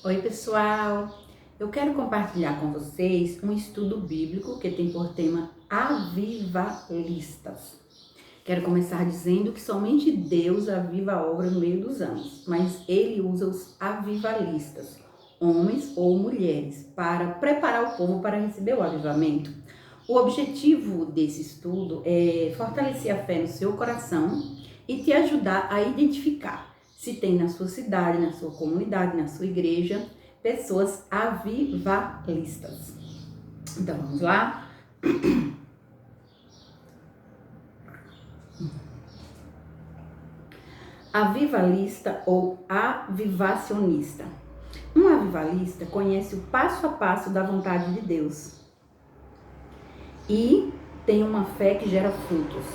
Oi, pessoal! Eu quero compartilhar com vocês um estudo bíblico que tem por tema avivalistas. Quero começar dizendo que somente Deus aviva a obra no meio dos anos, mas Ele usa os avivalistas, homens ou mulheres, para preparar o povo para receber o avivamento. O objetivo desse estudo é fortalecer a fé no seu coração e te ajudar a identificar se tem na sua cidade, na sua comunidade, na sua igreja, pessoas avivalistas. Então vamos lá? Avivalista ou avivacionista. Um avivalista conhece o passo a passo da vontade de Deus e tem uma fé que gera frutos.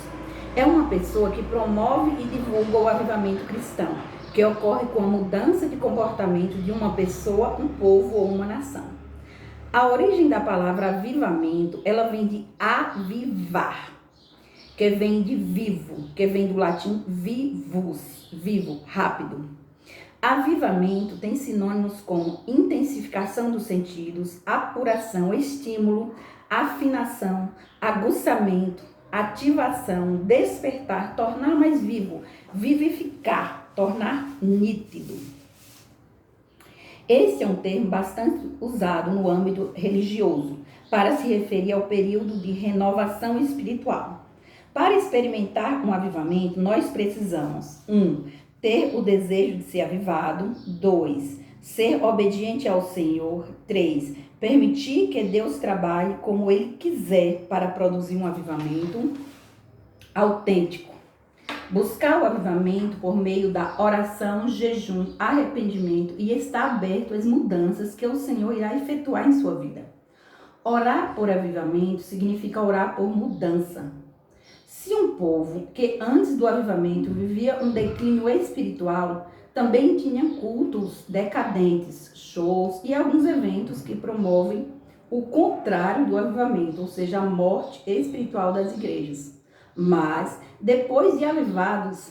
É uma pessoa que promove e divulga o avivamento cristão, que ocorre com a mudança de comportamento de uma pessoa, um povo ou uma nação. A origem da palavra avivamento, ela vem de avivar, que vem de vivo, que vem do latim vivus, vivo, rápido. Avivamento tem sinônimos como intensificação dos sentidos, apuração, estímulo, afinação, aguçamento, ativação, despertar, tornar mais vivo, vivificar, tornar nítido. Esse é um termo bastante usado no âmbito religioso para se referir ao período de renovação espiritual. Para experimentar um avivamento, nós precisamos 1. Ter o desejo de ser avivado. 2. Ser obediente ao Senhor. 3. Permitir que Deus trabalhe como Ele quiser para produzir um avivamento autêntico. Buscar o avivamento por meio da oração, jejum, arrependimento e estar aberto às mudanças que o Senhor irá efetuar em sua vida. Orar por avivamento significa orar por mudança. Se um povo que antes do avivamento vivia um declínio espiritual, também tinha cultos decadentes, shows e alguns eventos que promovem o contrário do avivamento, ou seja, a morte espiritual das igrejas. Mas, depois de avivados,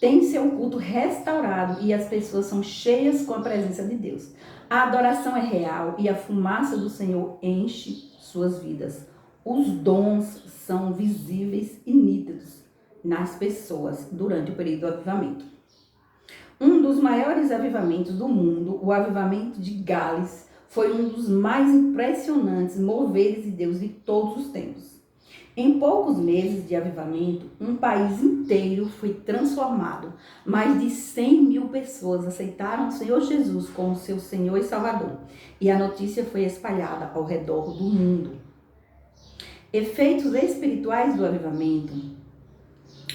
tem seu culto restaurado e as pessoas são cheias com a presença de Deus. A adoração é real e a fumaça do Senhor enche suas vidas. Os dons são visíveis e nítidos nas pessoas durante o período do avivamento. Um dos maiores avivamentos do mundo, o avivamento de Gales, foi um dos mais impressionantes moveres de Deus de todos os tempos. Em poucos meses de avivamento, um país inteiro foi transformado. Mais de 100 mil pessoas aceitaram o Senhor Jesus como seu Senhor e Salvador. E a notícia foi espalhada ao redor do mundo. Efeitos espirituais do avivamento.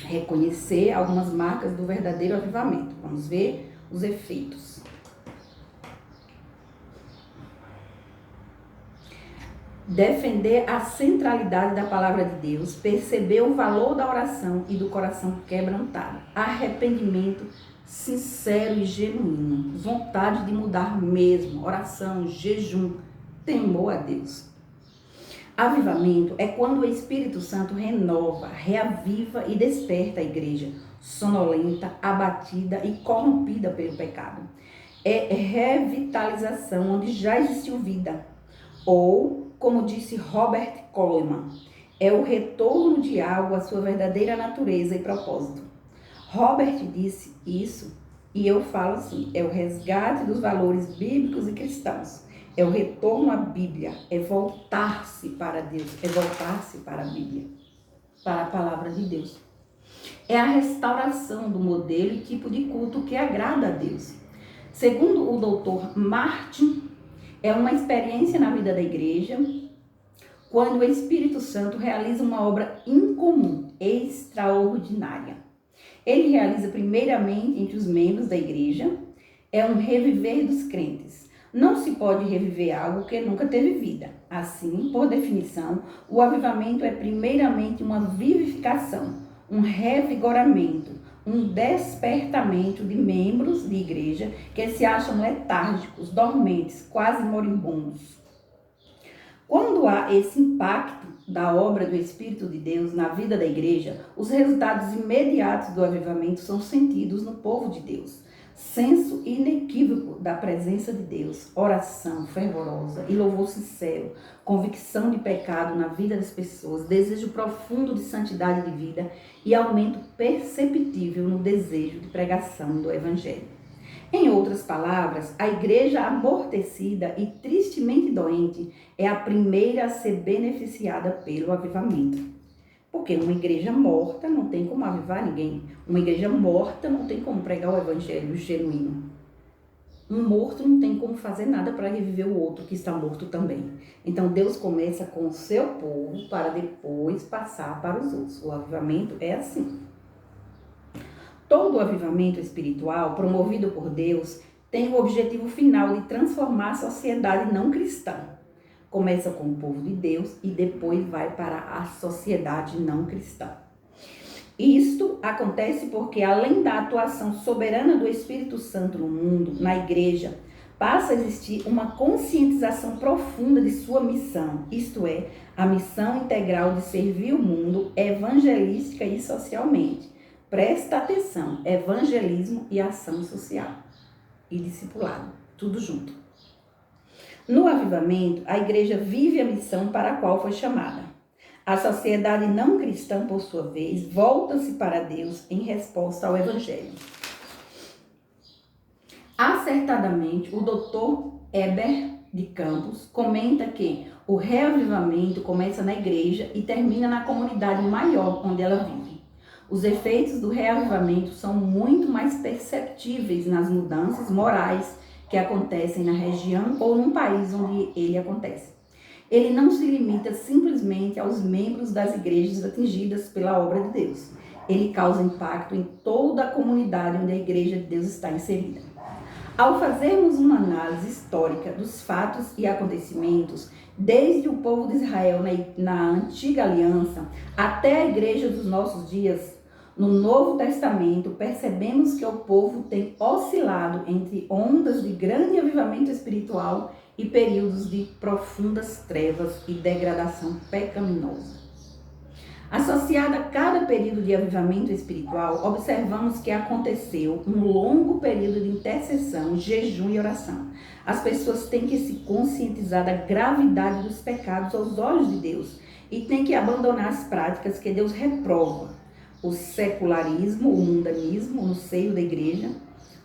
Reconhecer algumas marcas do verdadeiro avivamento. Vamos ver os efeitos. Defender a centralidade da palavra de Deus, perceber o valor da oração e do coração quebrantado, arrependimento sincero e genuíno, vontade de mudar mesmo, oração, jejum, temor a Deus. Avivamento é quando o Espírito Santo renova, reaviva e desperta a igreja, sonolenta, abatida e corrompida pelo pecado. É revitalização onde já existiu vida, ou, como disse Robert Coleman, é o retorno de algo à sua verdadeira natureza e propósito. Robert disse isso e eu falo assim, é o resgate dos valores bíblicos e cristãos, é o retorno à Bíblia, é voltar-se para Deus, é voltar-se para a Bíblia, para a palavra de Deus. É a restauração do modelo e tipo de culto que agrada a Deus. Segundo o Dr. Martin, é uma experiência na vida da igreja, quando o Espírito Santo realiza uma obra incomum, extraordinária. Ele realiza primeiramente entre os membros da igreja, é um reviver dos crentes. Não se pode reviver algo que nunca teve vida. Assim, por definição, o avivamento é primeiramente uma vivificação, um revigoramento, um despertamento de membros de igreja que se acham letárgicos, dormentes, quase moribundos. Quando há esse impacto da obra do Espírito de Deus na vida da igreja, os resultados imediatos do avivamento são sentidos no povo de Deus. senso inequívoco da presença de Deus, oração fervorosa e louvor sincero, convicção de pecado na vida das pessoas, desejo profundo de santidade de vida e aumento perceptível no desejo de pregação do Evangelho. Em outras palavras, a igreja amortecida e tristemente doente é a primeira a ser beneficiada pelo avivamento. Porque uma igreja morta não tem como avivar ninguém. Uma igreja morta não tem como pregar o evangelho genuíno. Um morto não tem como fazer nada para reviver o outro que está morto também. Então Deus começa com o seu povo para depois passar para os outros. O avivamento é assim. Todo o avivamento espiritual promovido por Deus tem o objetivo final de transformar a sociedade não cristã. Começa com o povo de Deus e depois vai para a sociedade não cristã. Isto acontece porque, além da atuação soberana do Espírito Santo no mundo, na igreja, passa a existir uma conscientização profunda de sua missão, isto é, a missão integral de servir o mundo evangelística e socialmente. Presta atenção, evangelismo e ação social e discipulado, tudo junto. No avivamento, a igreja vive a missão para a qual foi chamada. A sociedade não cristã, por sua vez, volta-se para Deus em resposta ao evangelho. Acertadamente, o Dr. Heber de Campos comenta que o reavivamento começa na igreja e termina na comunidade maior onde ela vive. Os efeitos do reavivamento são muito mais perceptíveis nas mudanças morais que acontecem na região ou num país onde ele acontece. Ele não se limita simplesmente aos membros das igrejas atingidas pela obra de Deus. Ele causa impacto em toda a comunidade onde a igreja de Deus está inserida. Ao fazermos uma análise histórica dos fatos e acontecimentos, desde o povo de Israel na antiga aliança até a igreja dos nossos dias, no Novo Testamento, percebemos que o povo tem oscilado entre ondas de grande avivamento espiritual e períodos de profundas trevas e degradação pecaminosa. Associada a cada período de avivamento espiritual, observamos que aconteceu um longo período de intercessão, jejum e oração. As pessoas têm que se conscientizar da gravidade dos pecados aos olhos de Deus e têm que abandonar as práticas que Deus reprova. O secularismo, o mundanismo no seio da igreja,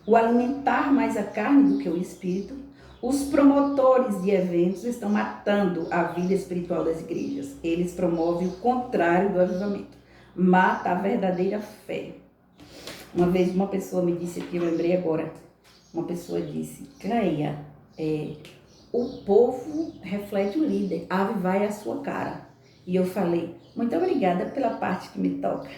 o alimentar mais a carne do que o espírito. Os promotores de eventos estão matando a vida espiritual das igrejas. Eles promovem o contrário do avivamento. Mata a verdadeira fé. Uma vez uma pessoa me disse aqui, eu lembrei agora, uma pessoa disse, Cleia, o povo reflete o líder, avivai a sua cara. E eu falei, muito obrigada pela parte que me toca.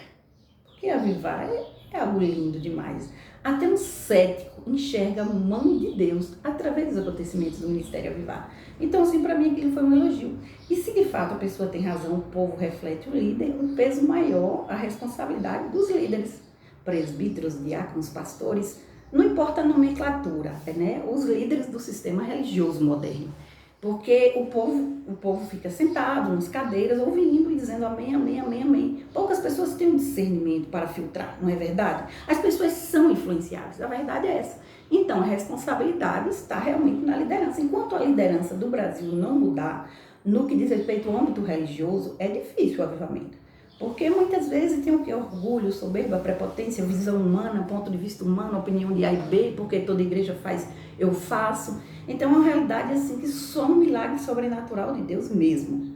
Porque avivar é algo lindo demais. Até um cético enxerga a mão de Deus através dos acontecimentos do Ministério Avivar. Então, assim, para mim aquilo foi um elogio. E se de fato a pessoa tem razão, o povo reflete o líder, o peso maior, a responsabilidade dos líderes, presbíteros, diáconos, pastores, não importa a nomenclatura, né? Os líderes do sistema religioso moderno. Porque o povo fica sentado nas cadeiras, ouvindo e dizendo amém, amém, amém, amém. Poucas pessoas têm um discernimento para filtrar, não é verdade? As pessoas são influenciadas, a verdade é essa. Então, a responsabilidade está realmente na liderança. Enquanto a liderança do Brasil não mudar, no que diz respeito ao âmbito religioso, é difícil o avivamento. Porque muitas vezes tem o que? Orgulho, soberba, prepotência, visão humana, ponto de vista humano, opinião de A e B, porque toda igreja faz, eu faço. Então é uma realidade assim que só um milagre sobrenatural de Deus mesmo.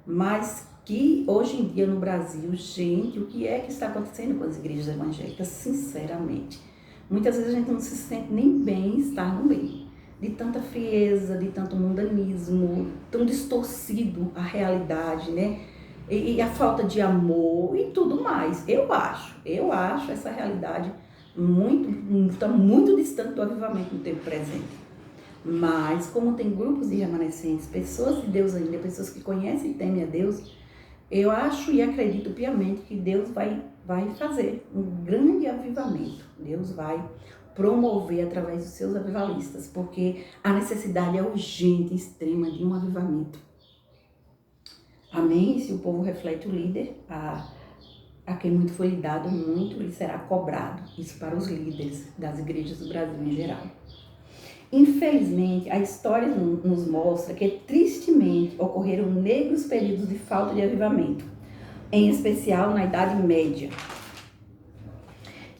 Mas que hoje em dia no Brasil, gente, o que é que está acontecendo com as igrejas evangélicas? Sinceramente, muitas vezes a gente não se sente nem bem estar no meio. De tanta frieza, de tanto mundanismo, tão distorcido a realidade, né? E a falta de amor e tudo mais. Eu acho essa realidade está muito distante do avivamento no tempo presente. Mas, como tem grupos de remanescentes, pessoas de Deus ainda, pessoas que conhecem e temem a Deus, eu acho e acredito piamente que Deus vai fazer um grande avivamento. Deus vai promover através dos seus avivalistas, porque a necessidade é urgente, extrema de um avivamento. Amém? Se o povo reflete o líder, A quem muito foi lhe dado, muito lhe será cobrado. Isso para os líderes das igrejas do Brasil em geral. Infelizmente, a história nos mostra que tristemente ocorreram negros períodos de falta de avivamento, em especial na Idade Média.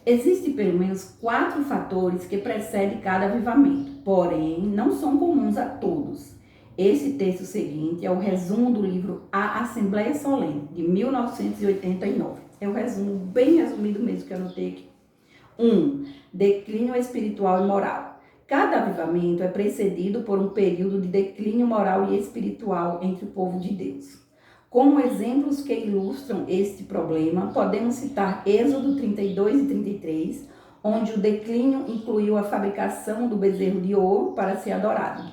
Existem pelo menos 4 fatores que precedem cada avivamento, porém não são comuns a todos. Esse texto seguinte é o resumo do livro A Assembleia Solene, de 1989. É o resumo, bem resumido mesmo, que eu anotei aqui. 1. Declínio espiritual e moral. Cada avivamento é precedido por um período de declínio moral e espiritual entre o povo de Deus. Como exemplos que ilustram este problema, podemos citar Êxodo 32 e 33, onde o declínio incluiu a fabricação do bezerro de ouro para ser adorado.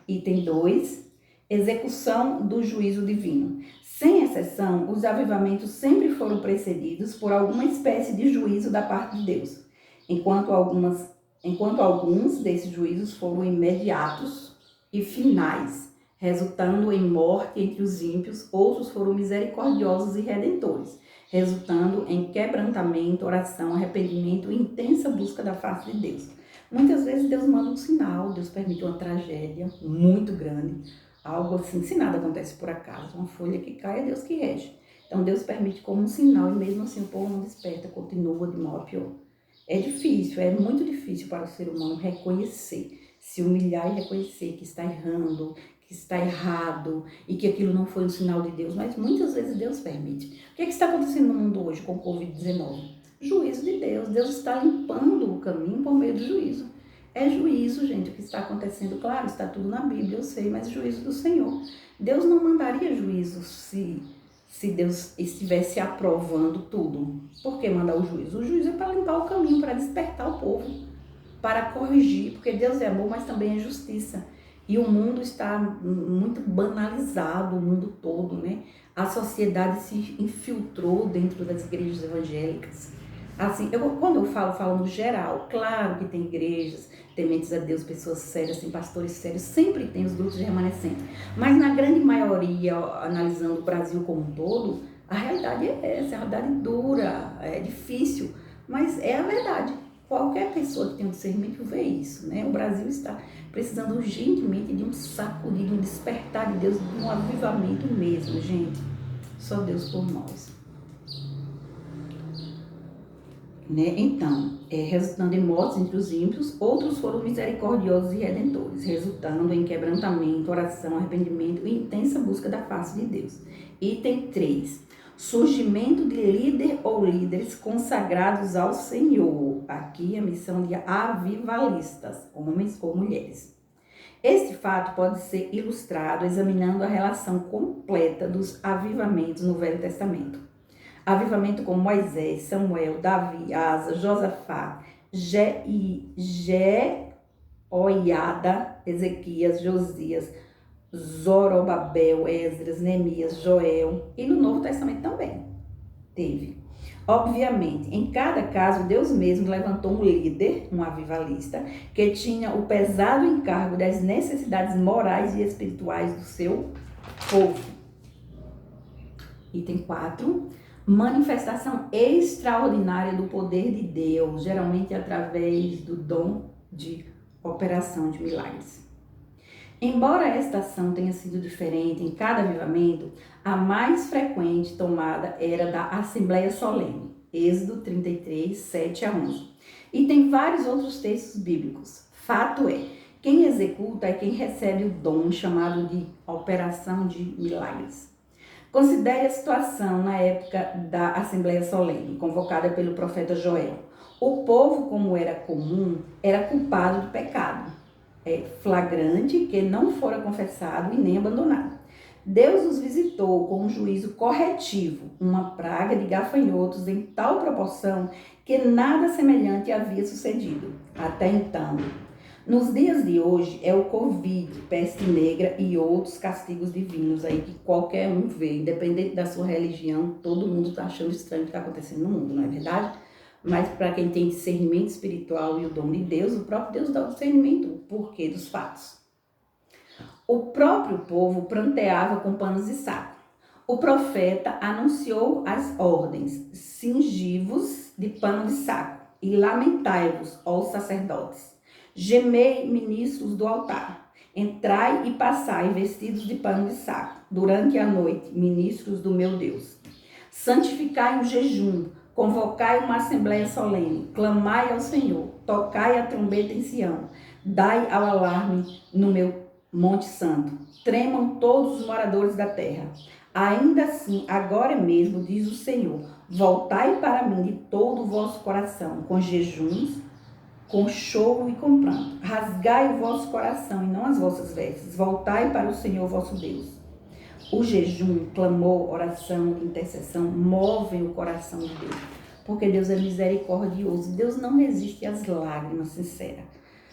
Item 2, execução do juízo divino. Sem exceção, os avivamentos sempre foram precedidos por alguma espécie de juízo da parte de Deus, enquanto alguns desses juízos foram imediatos e finais, resultando em morte entre os ímpios, outros foram misericordiosos e redentores, resultando em quebrantamento, oração, arrependimento e intensa busca da face de Deus. Muitas vezes Deus manda um sinal, Deus permite uma tragédia muito grande, algo assim, se nada acontece por acaso, uma folha que cai, é Deus que rege. Então Deus permite como um sinal e mesmo assim o povo não desperta, continua de mal a pior. É difícil, é muito difícil para o ser humano reconhecer, se humilhar e reconhecer que está errando, que está errado e que aquilo não foi um sinal de Deus, mas muitas vezes Deus permite. O que está acontecendo no mundo hoje com o Covid-19? Juízo de Deus. Deus está limpando o caminho por meio do juízo. É juízo, gente, o que está acontecendo. Claro, está tudo na Bíblia, eu sei, mas juízo do Senhor. Deus não mandaria juízo se Deus estivesse aprovando tudo. Por que mandar o juízo? O juízo é para limpar o caminho, para despertar o povo, para corrigir, porque Deus é amor, mas também é justiça. E o mundo está muito banalizado, o mundo todo, né? A sociedade se infiltrou dentro das igrejas evangélicas. Assim, quando eu falo no geral, claro que tem igrejas, tementes a Deus, pessoas sérias, tem pastores sérios, sempre tem os grupos de remanescentes. Mas na grande maioria, analisando o Brasil como um todo, a realidade é essa, a realidade dura, é difícil, mas é a verdade. Qualquer pessoa que tem um discernimento vê isso, né? O Brasil está precisando urgentemente de um sacudir, de um despertar de Deus, de um avivamento mesmo, gente. Só Deus por nós. Né? Então, resultando em mortes entre os ímpios, outros foram misericordiosos e redentores, resultando em quebrantamento, oração, arrependimento e intensa busca da face de Deus. Item 3. Surgimento de líder ou líderes consagrados ao Senhor. Aqui a missão de avivalistas, homens ou mulheres. Este fato pode ser ilustrado examinando a relação completa dos avivamentos no Velho Testamento. Avivamento como Moisés, Samuel, Davi, Asa, Josafá, Jeoiada, Ezequias, Josias, Zorobabel, Esdras, Neemias, Joel, e no Novo Testamento também teve. Obviamente, em cada caso, Deus mesmo levantou um líder, um avivalista, que tinha o pesado encargo das necessidades morais e espirituais do seu povo. Item 4. Manifestação extraordinária do poder de Deus, geralmente através do dom de operação de milagres. Embora esta ação tenha sido diferente em cada avivamento, a mais frequente tomada era da Assembleia Solene, Êxodo 33, 7 a 11. E tem vários outros textos bíblicos. Fato é, quem executa é quem recebe o dom chamado de operação de milagres. Considere a situação na época da Assembleia Solene, convocada pelo profeta Joel. O povo, como era comum, era culpado do pecado flagrante que não fora confessado e nem abandonado. Deus os visitou com um juízo corretivo, uma praga de gafanhotos em tal proporção que nada semelhante havia sucedido até então. Nos dias de hoje é o Covid, peste negra e outros castigos divinos aí que qualquer um vê, independente da sua religião, todo mundo está achando estranho o que está acontecendo no mundo, não é verdade? Mas para quem tem discernimento espiritual e o dom de Deus, o próprio Deus dá o discernimento, o porquê dos fatos. O próprio povo pranteava com panos de saco. O profeta anunciou as ordens: cingivos de pano de saco e lamentai-vos, ó sacerdotes. Gemei, ministros do altar. Entrai e passai vestidos de pano de saco durante a noite, ministros do meu Deus. Santificai o jejum, convocai uma assembleia solene, clamai ao Senhor, tocai a trombeta em Sião, dai ao alarme no meu monte santo. Tremam todos os moradores da terra. Ainda assim, agora mesmo, diz o Senhor, voltai para mim de todo o vosso coração, com jejuns, com choro e com pranto. Rasgai o vosso coração e não as vossas vestes. Voltai para o Senhor vosso Deus. O jejum, clamor, oração, intercessão movem o coração de Deus, porque Deus é misericordioso. Deus não resiste às lágrimas sinceras.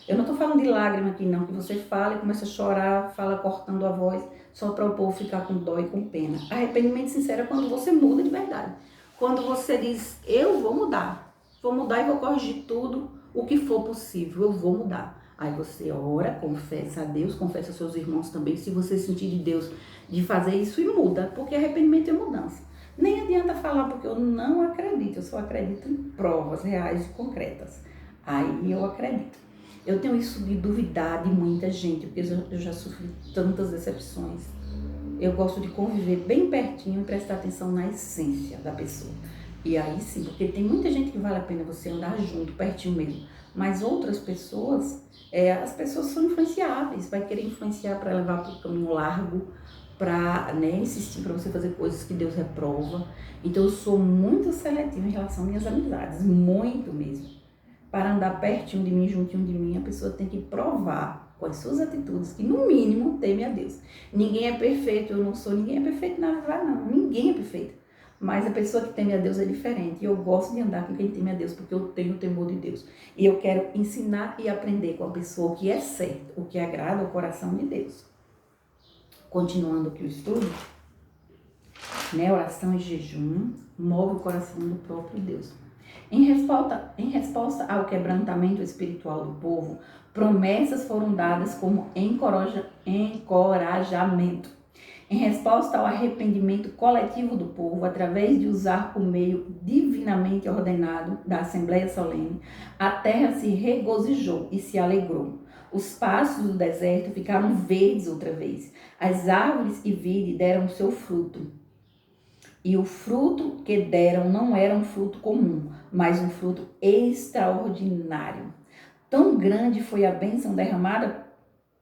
Eu não estou falando de lágrima aqui não, que você fala e começa a chorar, fala cortando a voz, só para o povo ficar com dó e com pena. Arrependimento sincero é quando você muda de verdade. Quando você diz, eu vou mudar e vou corrigir tudo o que for possível, eu vou mudar. Aí você ora, confessa a Deus, confessa aos seus irmãos também, se você sentir de Deus de fazer isso e muda, porque arrependimento é mudança. Nem adianta falar porque eu não acredito, eu só acredito em provas reais e concretas. Aí eu acredito. Eu tenho isso de duvidar de muita gente, porque eu já sofri tantas decepções. Eu gosto de conviver bem pertinho e prestar atenção na essência da pessoa. E aí sim, porque tem muita gente que vale a pena você andar junto, pertinho mesmo. Mas outras pessoas, as pessoas são influenciáveis, vai querer influenciar para levar para o caminho largo, para insistir para você fazer coisas que Deus reprova. Então eu sou muito seletiva em relação às minhas amizades, muito mesmo. Para andar pertinho de mim, juntinho de mim, a pessoa tem que provar com as suas atitudes que, no mínimo, teme a Deus. Ninguém é perfeito, eu não sou, ninguém é perfeito na verdade, não. Ninguém é perfeito. Mas a pessoa que teme a Deus é diferente. E eu gosto de andar com quem teme a Deus, porque eu tenho o temor de Deus. E eu quero ensinar e aprender com a pessoa o que é certo, o que agrada ao coração de Deus. Continuando aqui o estudo, oração e jejum move o coração do próprio Deus. Em resposta ao quebrantamento espiritual do povo, promessas foram dadas como encorajamento. Em resposta ao arrependimento coletivo do povo, através de usar o meio divinamente ordenado da Assembleia Solene, a terra se regozijou e se alegrou. Os pastos do deserto ficaram verdes outra vez. As árvores e vide deram seu fruto. E o fruto que deram não era um fruto comum, mas um fruto extraordinário. Tão grande foi a bênção derramada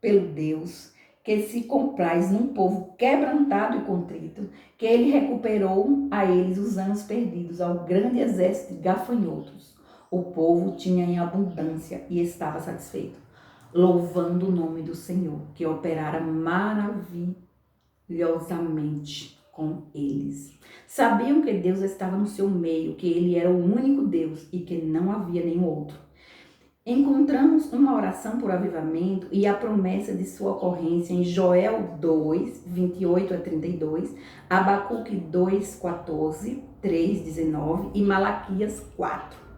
pelo Deus, que se compraz num povo quebrantado e contrito, que ele recuperou a eles os anos perdidos ao grande exército de gafanhotos. O povo tinha em abundância e estava satisfeito, louvando o nome do Senhor, que operara maravilhosamente com eles. Sabiam que Deus estava no seu meio, que ele era o único Deus e que não havia nenhum outro. Encontramos uma oração por avivamento e a promessa de sua ocorrência em Joel 2, 28 a 32, Abacuque 2, 14, 3, 19 e Malaquias 4.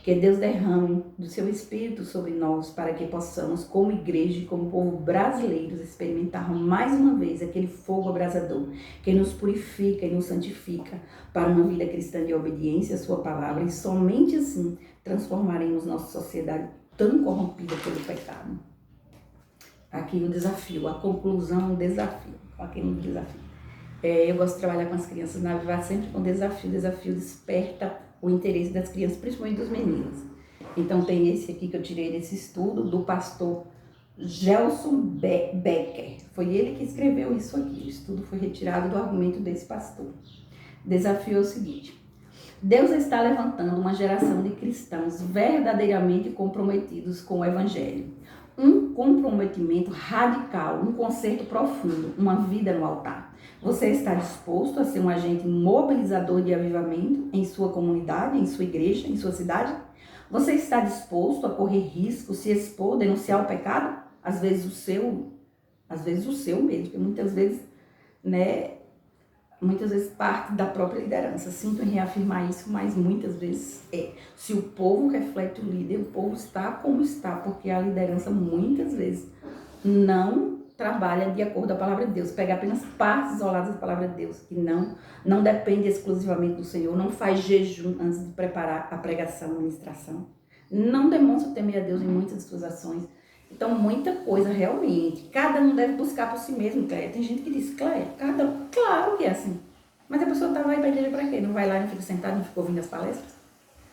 Que Deus derrame do seu Espírito sobre nós para que possamos, como igreja e como povo brasileiro, experimentar mais uma vez aquele fogo abrasador que nos purifica e nos santifica para uma vida cristã de obediência à sua palavra, e somente assim transformaremos nossa sociedade tão corrompida pelo pecado. Aqui o desafio, a conclusão, o desafio. Aqui no desafio. Eu gosto de trabalhar com as crianças na Avivar sempre com desafio. O desafio desperta o interesse das crianças, principalmente dos meninos. Então tem esse aqui que eu tirei desse estudo do pastor Gelson Becker. Foi ele que escreveu isso aqui. O estudo foi retirado do argumento desse pastor. O desafio é o seguinte: Deus está levantando uma geração de cristãos verdadeiramente comprometidos com o Evangelho. Um comprometimento radical, um conserto profundo, uma vida no altar. Você está disposto a ser um agente mobilizador de avivamento em sua comunidade, em sua igreja, em sua cidade? Você está disposto a correr risco, se expor, denunciar o pecado? Às vezes o seu mesmo, porque muitas vezes parte da própria liderança. Sinto em reafirmar isso, mas muitas vezes Se o povo reflete o líder, o povo está como está, porque a liderança muitas vezes não trabalha de acordo com a palavra de Deus, pega apenas partes isoladas da palavra de Deus, que não depende exclusivamente do Senhor, não faz jejum antes de preparar a pregação, a ministração, não demonstra temer a Deus em muitas de suas ações. Então, muita coisa realmente, cada um deve buscar por si mesmo, Cléia. Tem gente que diz, Cléia, claro que é assim, mas a pessoa vai para a igreja para quê? Não vai lá e não fica sentado, não fica ouvindo as palestras?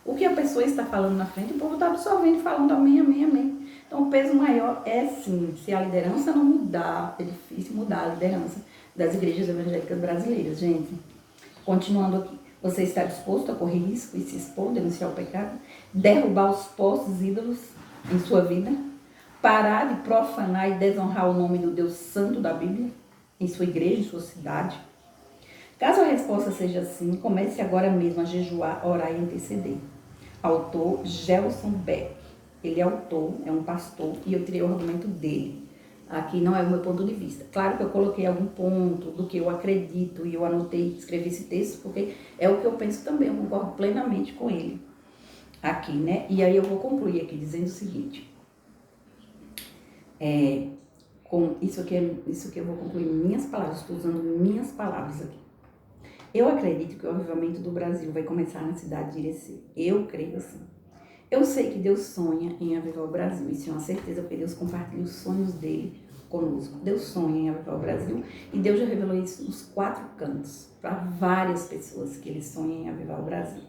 O que a pessoa está falando na frente, o povo está absorvendo e falando amém, amém, amém. Então, o peso maior é sim, se a liderança não mudar, é difícil mudar a liderança das igrejas evangélicas brasileiras, gente. Continuando aqui, você está disposto a correr risco e se expor, denunciar o pecado, derrubar os postos ídolos em sua vida, parar de profanar e desonrar o nome do Deus Santo da Bíblia em sua igreja, em sua cidade? Caso a resposta seja sim, comece agora mesmo a jejuar, orar e interceder. Autor Gelson Beck. Ele é autor, é um pastor, e eu tirei o argumento dele. Aqui não é o meu ponto de vista. Claro que eu coloquei algum ponto do que eu acredito e eu anotei, escrevi esse texto, porque é o que eu penso também, eu concordo plenamente com ele. Aqui, né? E aí eu vou concluir aqui dizendo o seguinte. Com isso aqui eu vou concluir minhas palavras, estou usando minhas palavras aqui. Eu acredito que o avivamento do Brasil vai começar na cidade de Irecê. Eu creio assim. Eu sei que Deus sonha em avivar o Brasil. Isso é uma certeza, porque Deus compartilha os sonhos dele conosco. Deus sonha em avivar o Brasil. E Deus já revelou isso nos 4 cantos, para várias pessoas que ele sonha em avivar o Brasil.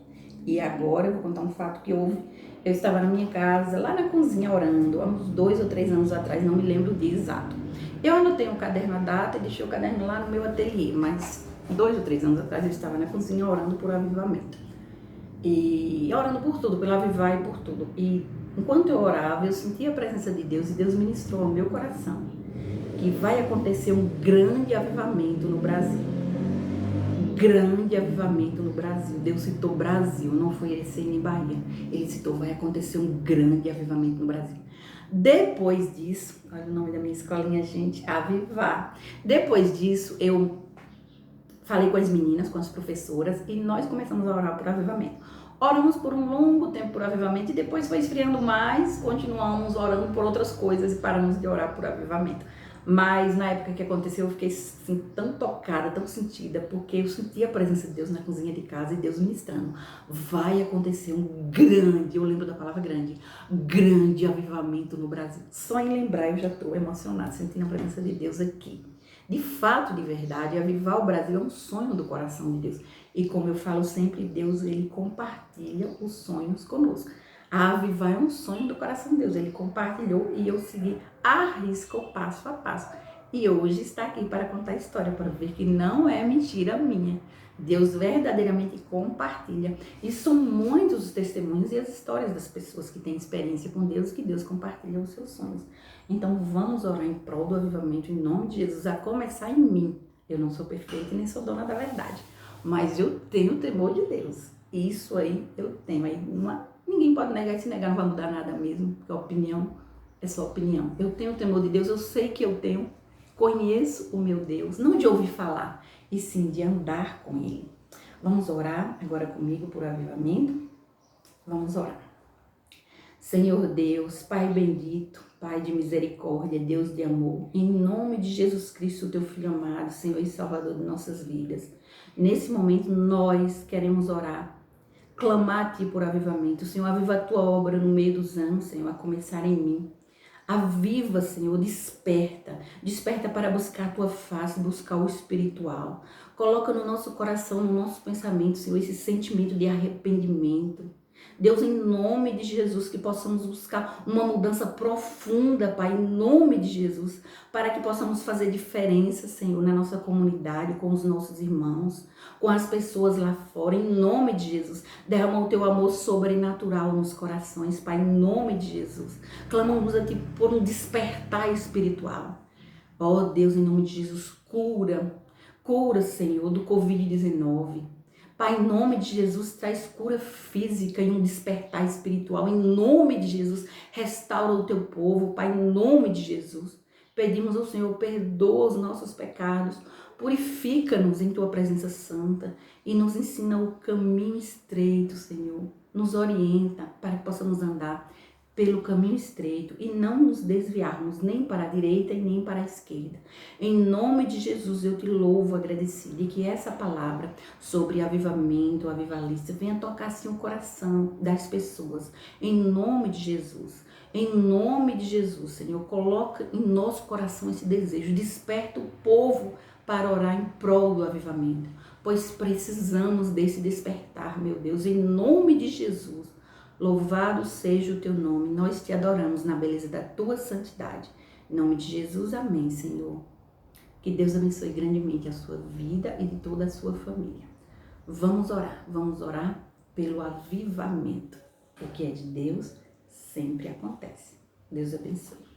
E agora eu vou contar um fato que houve. Eu estava na minha casa, lá na cozinha, orando, há uns 2 ou 3 anos atrás, não me lembro o dia exato. Eu anotei um caderno, a data, e deixei o caderno lá no meu ateliê, mas 2 ou 3 anos atrás eu estava na cozinha orando por avivamento. E orando por tudo, pelo avivar e por tudo. E enquanto eu orava, eu sentia a presença de Deus e Deus ministrou ao meu coração que vai acontecer um grande avivamento no Brasil. Um grande avivamento no Brasil. Deus citou Brasil, não foi Irecê nem Bahia. Ele citou, vai acontecer um grande avivamento no Brasil. Depois disso, olha o nome da minha escolinha, gente, Avivar. Depois disso, eu falei com as meninas, com as professoras, e nós começamos a orar por avivamento. Oramos por um longo tempo por avivamento e depois foi esfriando mais, continuamos orando por outras coisas e paramos de orar por avivamento. Mas na época que aconteceu eu fiquei assim, tão tocada, tão sentida, porque eu senti a presença de Deus na cozinha de casa e Deus ministrando. Vai acontecer um grande, eu lembro da palavra grande avivamento no Brasil. Só em lembrar eu já estou emocionada, sentindo a presença de Deus aqui. De fato, de verdade, avivar o Brasil é um sonho do coração de Deus. E como eu falo sempre, Deus, ele compartilha os sonhos conosco. A avivar é um sonho do coração de Deus. Ele compartilhou e eu segui a risca, passo a passo. E hoje está aqui para contar a história, para ver que não é mentira minha. Deus verdadeiramente compartilha. E são muitos os testemunhos e as histórias das pessoas que têm experiência com Deus, que Deus compartilha os seus sonhos. Então vamos orar em prol do avivamento em nome de Jesus, a começar em mim. Eu não sou perfeita e nem sou dona da verdade, mas eu tenho temor de Deus. Isso aí eu tenho. Aí ninguém pode negar, e se negar não vai mudar nada mesmo, porque a opinião é só opinião. Eu tenho temor de Deus, eu sei que eu tenho, conheço o meu Deus, não de ouvir falar, e sim de andar com Ele. Vamos orar agora comigo por avivamento? Vamos orar. Senhor Deus, Pai bendito, Pai de misericórdia, Deus de amor, em nome de Jesus Cristo, teu Filho amado, Senhor e Salvador de nossas vidas. Nesse momento nós queremos orar, clamar a Ti por avivamento. Senhor, aviva a Tua obra no meio dos anos, Senhor, a começar em mim. Aviva, Senhor, desperta para buscar a Tua face, buscar o espiritual. Coloca no nosso coração, no nosso pensamento, Senhor, esse sentimento de arrependimento. Deus, em nome de Jesus, que possamos buscar uma mudança profunda, Pai, em nome de Jesus, para que possamos fazer diferença, Senhor, na nossa comunidade, com os nossos irmãos, com as pessoas lá fora, em nome de Jesus. Derrama o Teu amor sobrenatural nos corações, Pai, em nome de Jesus. Clamamos a Ti por um despertar espiritual. Ó Deus, em nome de Jesus, cura, Senhor, do Covid-19. Pai, em nome de Jesus, traz cura física e um despertar espiritual. Em nome de Jesus, restaura o Teu povo. Pai, em nome de Jesus, pedimos ao Senhor, perdoa os nossos pecados, purifica-nos em Tua presença santa e nos ensina o caminho estreito, Senhor. Nos orienta para que possamos andar pelo caminho estreito e não nos desviarmos nem para a direita e nem para a esquerda. Em nome de Jesus eu te louvo agradecido e que essa palavra sobre avivamento, avivalista, venha tocar assim o coração das pessoas. Em nome de Jesus. Em nome de Jesus, Senhor, coloca em nosso coração esse desejo, desperta o povo para orar em prol do avivamento, pois precisamos desse despertar, meu Deus, em nome de Jesus. Louvado seja o teu nome, nós te adoramos na beleza da tua santidade. Em nome de Jesus, amém, Senhor. Que Deus abençoe grandemente a sua vida e de toda a sua família. Vamos orar pelo avivamento. O que é de Deus sempre acontece. Deus abençoe.